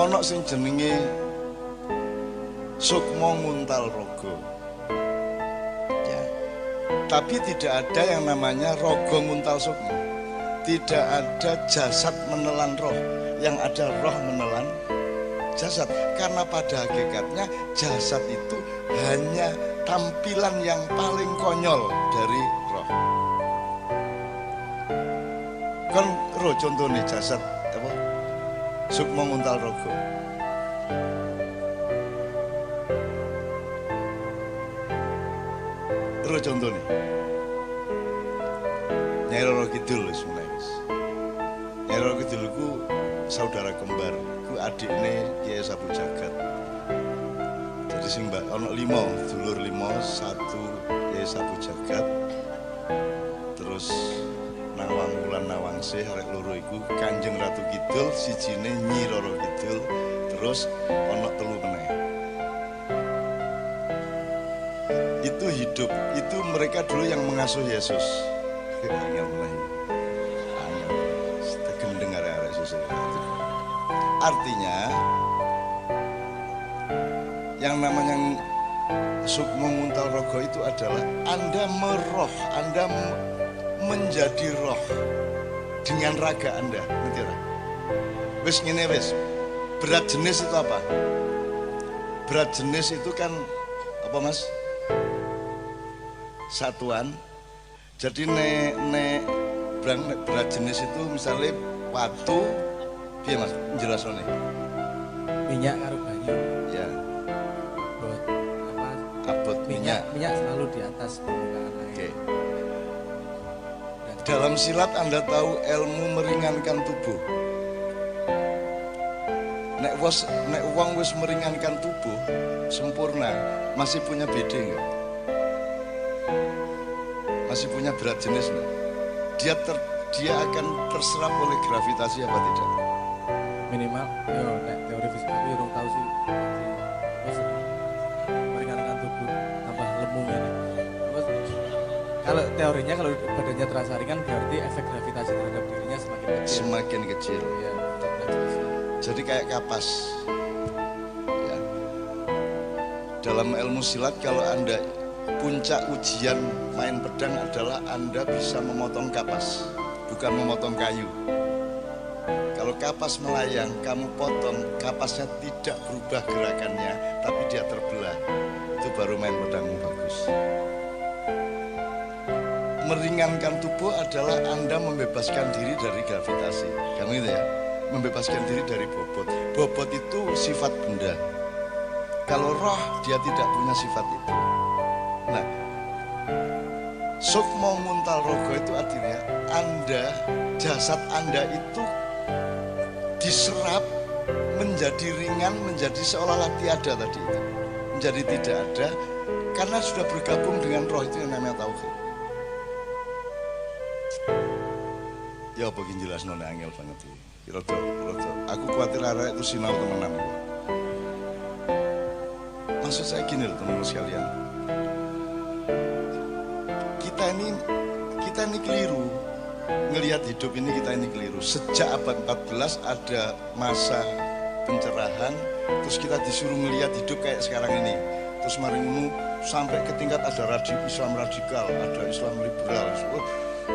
Ono sing jenenge sukma nguntal raga. Ya. Tapi tidak ada yang namanya raga nguntal sukma. Tidak ada jasad menelan roh, yang ada roh menelan jasad. Karena pada hakikatnya jasad itu hanya tampilan yang paling konyol dari roh. Kan roh contohnya jasad apa? Sukma nguntal raga. Roh contohnya Nyai Roro Kidul wis mulai wis. Nyai Roro Kidul ku saudara kembar, ku adikne Kiai Sabu Jagat. Jadi sing mbak ono 5, dulur 5, 1 Kiai Sabu Jagat. Terus Nawang Wulan Nawangsih arek loro iku Kanjeng Ratu Kidul, sijine Nyi Roro Kidul, terus ono 3 meneh. Itu hidup, itu mereka dulu yang mengasuh Yesus. Angel meneh. Angel. Gendeng arek-arek Yesus. Artinya yang namanya sukma nguntal raga itu adalah Anda meroh, Anda menjadi roh dengan raga Anda, ngerti ora? Wis ngene wis. Berat jenis itu apa? Berat jenis itu kan apa Mas? Satuan. Jadi nek berat jenis itu misalnya watu, piye Mas jelasane? Minyak karo banyu. Ya. Abot apa? Abot minyak. Minyak selalu di atas permukaan air. Oke. Dalam silat Anda tahu ilmu meringankan tubuh. Nek wong wis meringankan tubuh sempurna, masih punya BD enggak? Masih punya berat jenis enggak? Dia akan terserap oleh gravitasi apa tidak? Minimal, yo nek teori fisika aku urung tahu sih. Terus meringankan tubuh tambah lemu ini. Terus kalau teorinya kalau badannya terasa ringan berarti efek gravitasi terhadap dirinya semakin kecil. Semakin kecil. Iya, jadi kayak kapas. Ya. Dalam ilmu silat kalau Anda puncak ujian main pedang adalah Anda bisa memotong kapas, bukan memotong kayu. Kalau kapas melayang, kamu potong, kapasnya tidak berubah gerakannya, tapi dia terbelah. Itu baru main pedangmu bagus. Meringankan tubuh adalah Anda membebaskan diri dari gravitasi. Kamu itu ya, membebaskan diri dari bobot. Bobot itu sifat benda. Kalau roh, dia tidak punya sifat itu. Nah, sukma nguntal raga itu artinya Anda, jasad Anda itu diserap menjadi ringan, menjadi seolah-olah tiada tadi itu. Menjadi tidak ada karena sudah bergabung dengan roh itu yang namanya tauhid. Ya apa gini jelas nona angel banget itu. Rodo. Aku khawatir arah itu sinau temenan. Maksud saya gini loh teman-teman sekalian. Kita ini keliru. Ngelihat hidup ini kita ini keliru. Sejak abad 14 ada masa pencerahan, terus kita disuruh ngelihat hidup kayak sekarang ini. Terus mari ngono sampai ke tingkat ada Islam radikal, ada Islam liberal.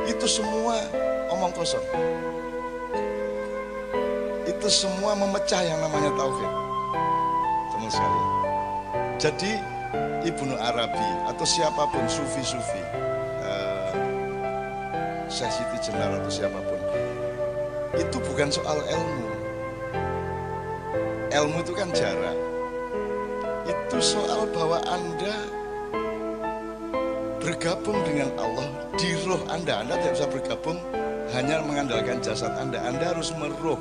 Itu semua omong kosong. Itu semua memecah yang namanya tauhid. Teman sekalian. Jadi Ibnu Arabi atau siapapun sufi-sufi, Syekh Siti Jenar atau siapapun, itu bukan soal ilmu. Ilmu itu kan jarak. Itu soal bahwa Anda bergabung dengan Allah di roh Anda. Anda tidak bisa bergabung hanya mengandalkan jasad Anda. Anda harus meruh.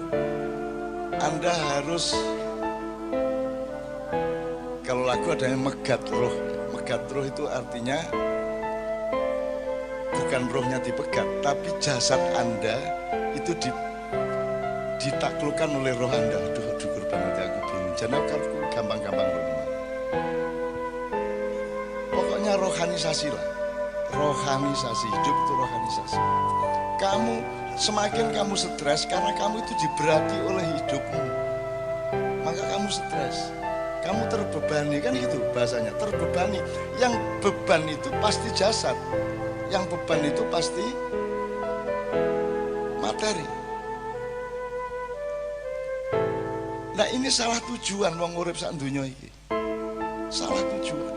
Anda harus, kalau lagu ada yang megat roh. Megat roh itu artinya bukan rohnya dipegat, tapi jasad Anda itu ditaklukkan oleh roh Anda. Aduh, syukur banget ya, aku bingung. Jangan aku gampang-gampang loh. Pokoknya rohanisasi lah. Rohanisasi, hidup itu rohanisasi. Semakin kamu stres karena kamu itu diberati oleh hidupmu. kamu stres, kamu terbebani, kan gitu bahasanya, terbebani. Yang beban itu pasti jasad, yang beban itu pasti materi. Nah ini salah tujuan wong urip sak donya iki. Salah tujuan.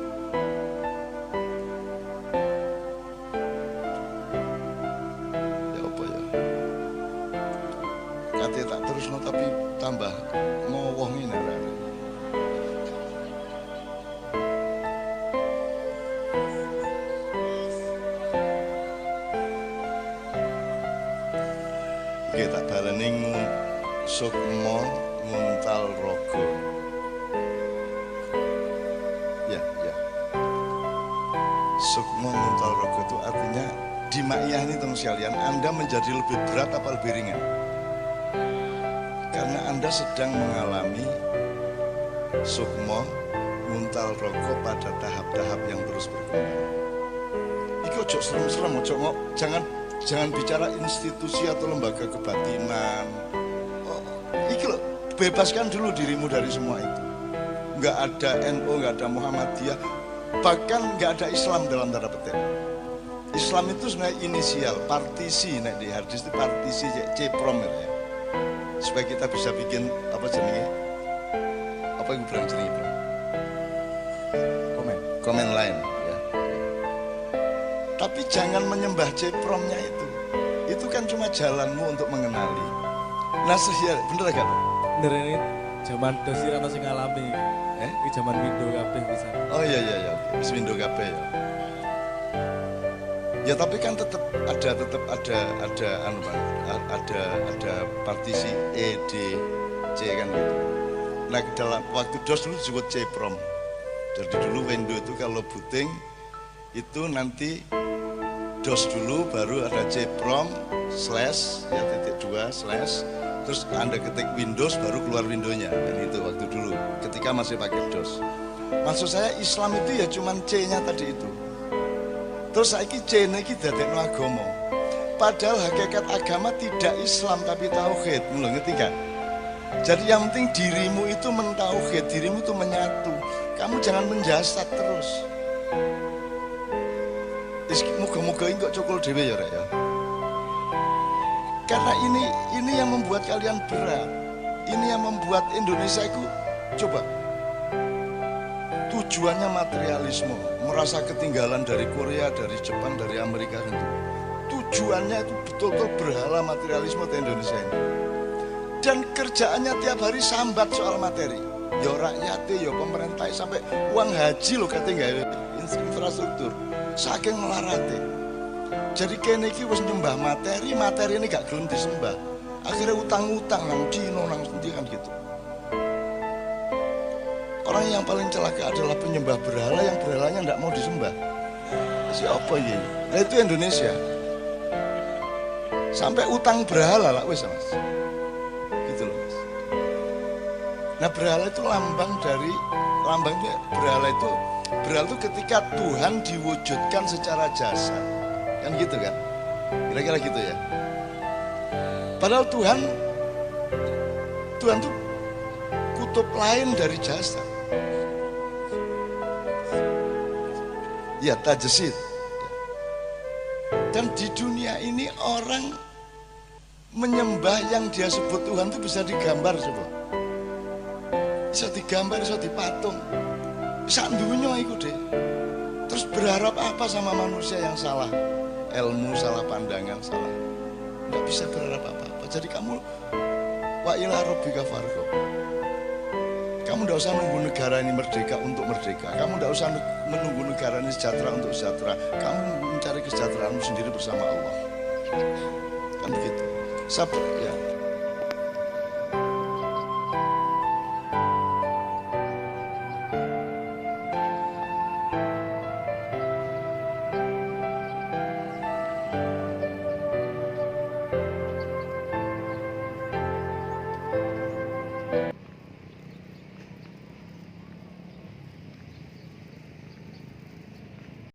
Ya apa ya? Kate tak terusno tapi tambah ngowoh ngene ra. Oke, tak baleni sukma nguntal rogo. Ya. Sukma nguntal rogo itu artinya di maiyah ini teman sekalian, Anda menjadi lebih berat apa lebih ringan? Karena Anda sedang mengalami sukma nguntal rogo pada tahap-tahap yang terus berkembang. Iki ojo serem-serem, jangan bicara institusi atau lembaga kebatinan. Iki loh, bebaskan dulu dirimu dari semua itu. Nggak ada NU, nggak ada Muhammadiyah, bahkan nggak ada Islam dalam tanda petik. Islam itu sebenarnya inisial, partisi, nek di hadis itu partisi C-prom ya. Supaya kita bisa bikin apa jenenge? Apa yang bilang jenenge? Komen lain ya. Tapi jangan menyembah C-promnya itu. Itu kan cuma jalanmu untuk mengenali. Nah, bener gak? Bener ini zaman dosi rano sing ngalami. Ini zaman Windows kabeh bisa. Oh iya. Wis Windows kabeh ya. Ya tapi kan tetap ada partisi E, D, C kan gitu. Nah dalam waktu DOS dulu disebut C-prom. Jadi dulu Windows itu kalau booting itu nanti DOS dulu baru ada C-prom slash ya .2 slash terus Anda ketik Windows baru keluar Windows-nya dan itu waktu dulu ketika masih pakai DOS. Maksud saya Islam itu ya cuman C-nya tadi itu. Terus saiki C-ne iki dadekno agama. Padahal hakikat agama tidak Islam tapi tauhid. Lho ngerti kan? Jadi yang penting dirimu itu mentauhid, dirimu itu menyatu. Kamu jangan menjasad terus. Moga-moga ini kok cokol dhewe ya, Rek ya. Karena ini yang membuat kalian berat. Ini yang membuat Indonesia itu coba tujuannya materialisme, merasa ketinggalan dari Korea, dari Jepang, dari Amerika gitu. Tujuannya itu betul-betul berhala materialisme di Indonesia ini. Dan kerjaannya tiap hari sambat soal materi. Ya rakyatnya, ya pemerintah sampai uang haji loh katanya infrastruktur. Saking melarate. Jadi kene iki wis nyembah materi ini gak gelem disembah. Akhirnya utang-utang nang Cina nang sendi kan gitu. Orang yang paling celaka adalah penyembah berhala yang berhalanya nggak mau disembah. Siapa ini? Nah itu Indonesia. Sampai utang berhala lah wes mas. Gitu loh mas. Nah berhala itu lambangnya berhala itu ketika Tuhan diwujudkan secara jasa. Kan gitu kan? Kira-kira gitu ya. Padahal Tuhan tuh kutub lain dari jasa. Ya tajesid. Dan di dunia ini orang menyembah yang dia sebut Tuhan itu bisa digambar coba. Bisa digambar, bisa dipatung. Bisa dunia itu deh. Terus berharap apa sama manusia yang salah ilmu, salah pandangan, salah. Nggak bisa berharap apa-apa. Jadi kamu wa ila rabbika farghab. Kamu tidak usah nunggu negara ini merdeka untuk merdeka. Kamu tidak usah menunggu negara ini sejahtera untuk sejahtera. Kamu mencari kesejahteraanmu sendiri bersama Allah. Kan begitu. Sabar ya.